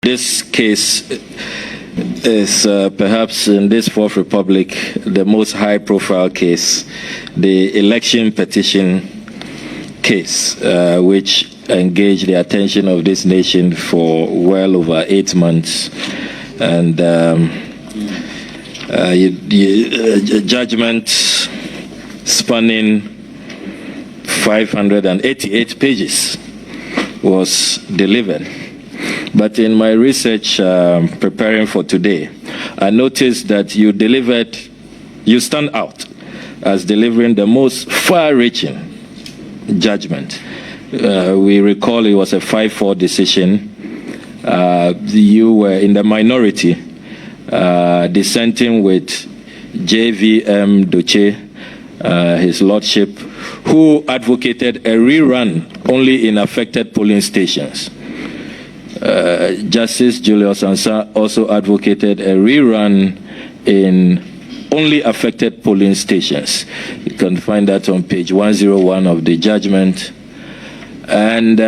this case is perhaps in this Fourth Republic the most high-profile case, the election petition case, which engaged the attention of this nation for well over 8 months, and judgment spanning 588 pages was delivered. But in my research preparing for today, I noticed that you stand out as delivering the most far-reaching judgment. We recall it was a 5-4 decision. You were in the minority, dissenting with JVM Doche, his lordship, who advocated a rerun only in affected polling stations. Justice Julius Ansah also advocated a rerun in only affected polling stations. You can find that on page 101 of the judgment. And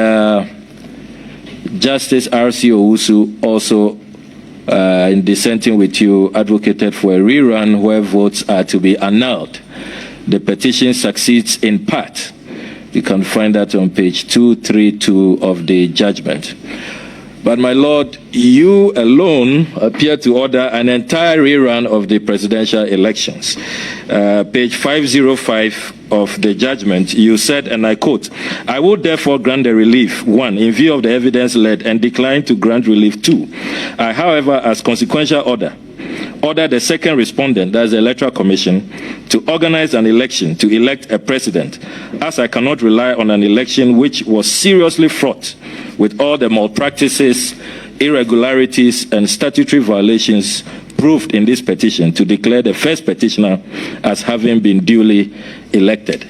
Justice R.C. Owusu also, in dissenting with you, advocated for a rerun where votes are to be annulled. The petition succeeds in part. You can find that on page 232 of the judgment. But my lord, you alone appear to order an entire rerun of the presidential elections. Page 505 of the judgment, you said, and I quote, "I would therefore grant the relief, 1, in view of the evidence led, and decline to grant relief, 2. I, however, as consequential order the second respondent, that is the Electoral Commission, to organize an election to elect a president, as I cannot rely on an election which was seriously fraught with all the malpractices, irregularities, and statutory violations proved in this petition, to declare the first petitioner as having been duly elected."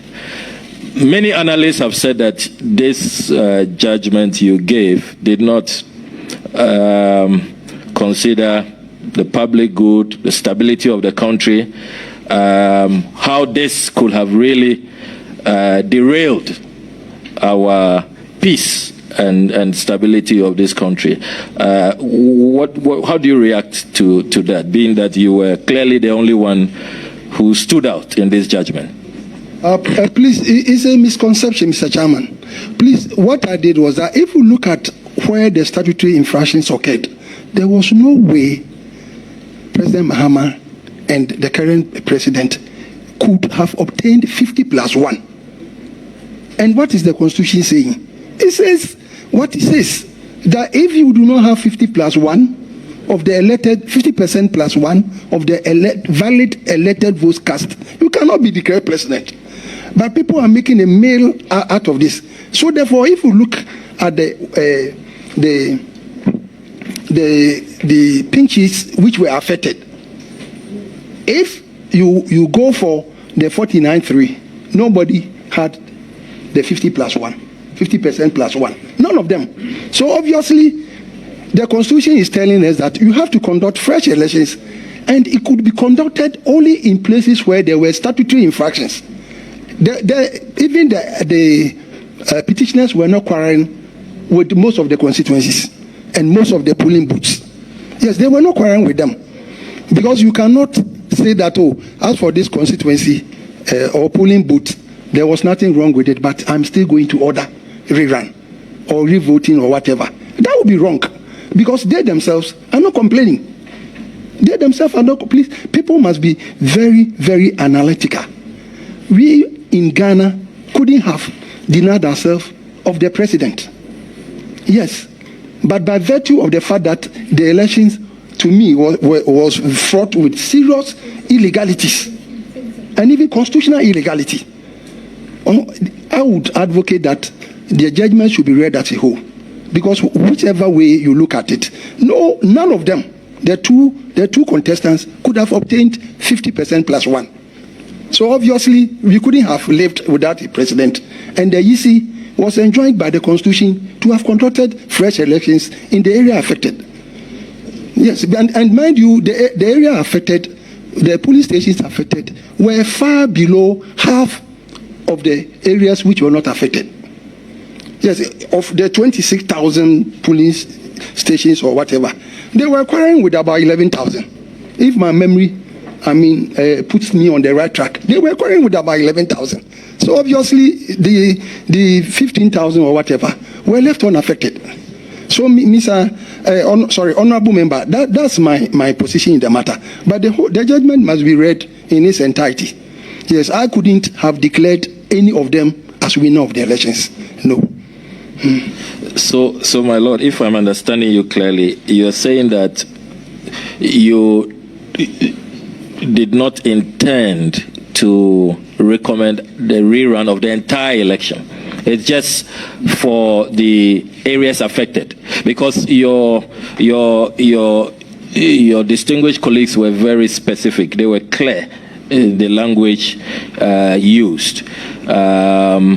Many analysts have said that this judgment you gave did not consider the public good, the stability of the country, how this could have really derailed our peace and stability of this country. How do you react to that, being that you were clearly the only one who stood out in this judgment? Please, it's a misconception, Mr. Chairman. Please, what I did was that if you look at where the statutory infractions occurred, there was no way President Mahama and the current president could have obtained 50+1. And what is the Constitution saying? It says what it says, that if you do not have 50+1 of the elected, 50% plus 1 of the valid elected votes cast, you cannot be declared president. But people are making a meal out of this. So therefore, if you look at the pinches which were affected, if you go for the 49-3, nobody had the 50% plus 1. None of them. So obviously, the Constitution is telling us that you have to conduct fresh elections, and it could be conducted only in places where there were statutory infractions. Even the petitioners were not quarreling with most of the constituencies and most of the polling booths. Yes, they were not quarreling with them, because you cannot say that, oh, as for this constituency or polling booth, there was nothing wrong with it, but I'm still going to order rerun or revoting or whatever. That would be wrong, because they themselves are not complaining. They themselves are not. Please, people must be very, very analytical. We in Ghana couldn't have denied ourselves of the president. Yes, but by virtue of the fact that the elections, to me, was fraught with serious illegalities and even constitutional illegality, I would advocate that the judgment should be read as a whole, because whichever way you look at it, none of them, the two contestants, could have obtained 50% plus 1. So obviously, we couldn't have lived without a president, and the EC was enjoined by the Constitution to have conducted fresh elections in the area affected. Yes, and mind you, the area affected, the police stations affected, were far below half of the areas which were not affected. Yes, of the 26,000 police stations or whatever, they were quarreling with about 11,000. If my memory, puts me on the right track, they were quarreling with about 11,000. So obviously, the 15,000 or whatever were left unaffected. So, honorable member, that's my position in the matter. But the judgment must be read in its entirety. Yes, I couldn't have declared any of them as winner of the elections. No. So, my lord, if I'm understanding you clearly, you are saying that you did not intend to recommend the rerun of the entire election. It's just for the areas affected, because your distinguished colleagues were very specific. They were clear in the language used. For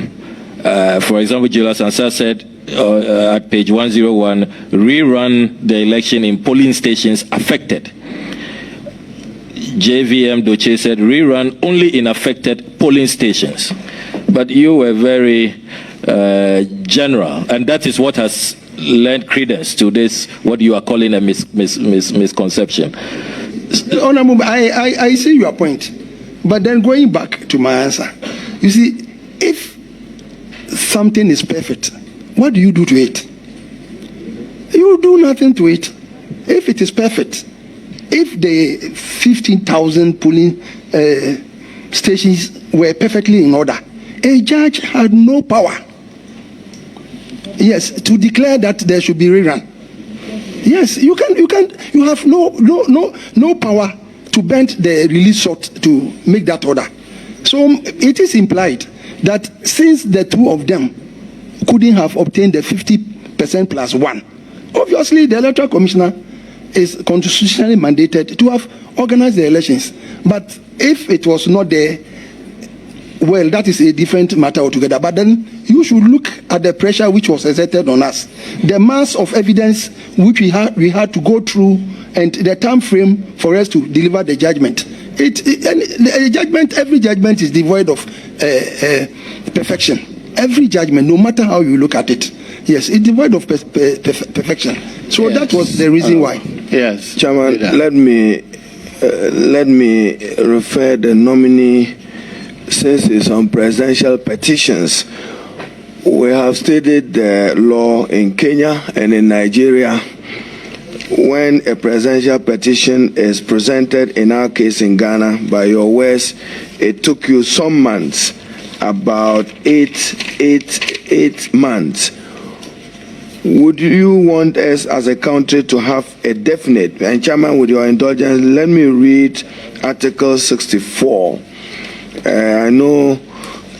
example, Julius Ansah said at page 101, rerun the election in polling stations affected. JVM Doche said rerun only in affected polling stations. But you were very general, and that is what has lent credence to this, what you are calling a misconception. Honorable, I see your point. But then going back to my answer, you see, if something is perfect, what do you do to it? You do nothing to it. If it is perfect, if the 15,000 polling stations were perfectly in order, a judge had no power, yes, to declare that there should be rerun. Yes, you have no power to bend the release shot to make that order. So it is implied that since the two of them couldn't have obtained the 50% plus one, obviously the electoral commissioner is constitutionally mandated to have organized the elections. But if it was not there, well, that is a different matter altogether. But then you should look at the pressure which was exerted on us, the mass of evidence which we had to go through, and the time frame for us to deliver the judgment. Every judgment is devoid of perfection. Every judgment, no matter how you look at it, yes, it's devoid of perfection. So yes, that was the reason why. Yes, Chairman. Let me refer the nominee, since it's on presidential petitions. We have stated the law in Kenya and in Nigeria. When a presidential petition is presented, in our case in Ghana, by your words, it took you some months, about eight months. Would you want us as a country to have a definite, and Chairman, with your indulgence, let me read Article 64. I know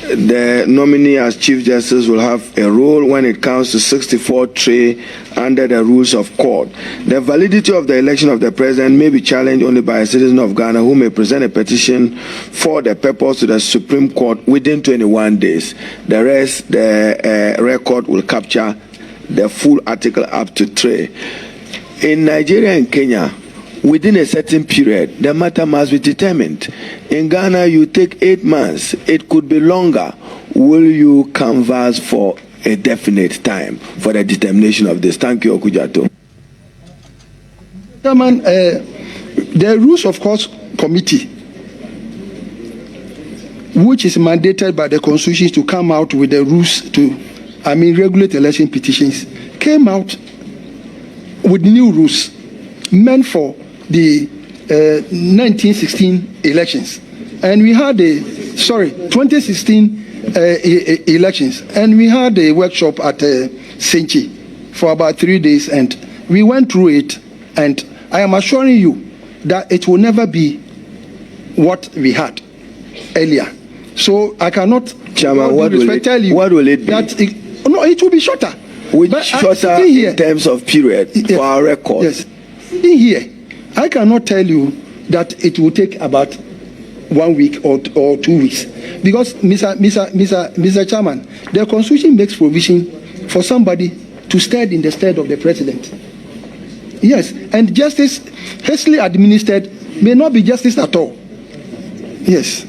the nominee as Chief Justice will have a role when it comes to 64(3) under the rules of court. The validity of the election of the president may be challenged only by a citizen of Ghana who may present a petition for the purpose to the Supreme Court within 21 days. The rest, the record will capture the full article up to 3. In Nigeria and Kenya, within a certain period, the matter must be determined. In Ghana, you take 8 months. It could be longer. Will you canvass for a definite time for the determination of this? Thank you, Okujato. Chairman, the Rules of Course Committee, which is mandated by the Constitution to come out with the rules to, regulate election petitions, came out with new rules meant for the 1916 elections, and we had 2016 elections, and we had a workshop at Senchi for about 3 days, and we went through it, and I am assuring you that it will never be what we had earlier. So I cannot, Chairman, what will it be? No, it will be shorter. Which shorter in terms of period for our record? Yes, in here, I cannot tell you that it will take about 1 week or 2 weeks, because Mr. Chairman, the Constitution makes provision for somebody to stand in the stead of the president. Yes, and justice hastily administered may not be justice at all. Yes,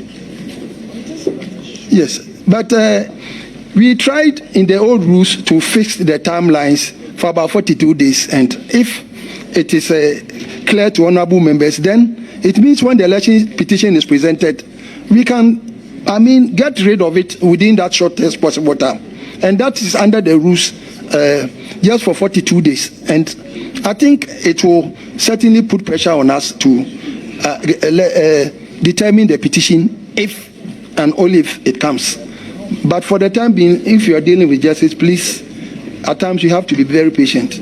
but we tried in the old rules to fix the timelines for about 42 days. And if it is clear to honorable members, then it means when the election petition is presented, we can, get rid of it within that shortest possible time. And that is under the rules just for 42 days. And I think it will certainly put pressure on us to determine the petition if and only if it comes. But for the time being, if you are dealing with justice, please, at times you have to be very patient.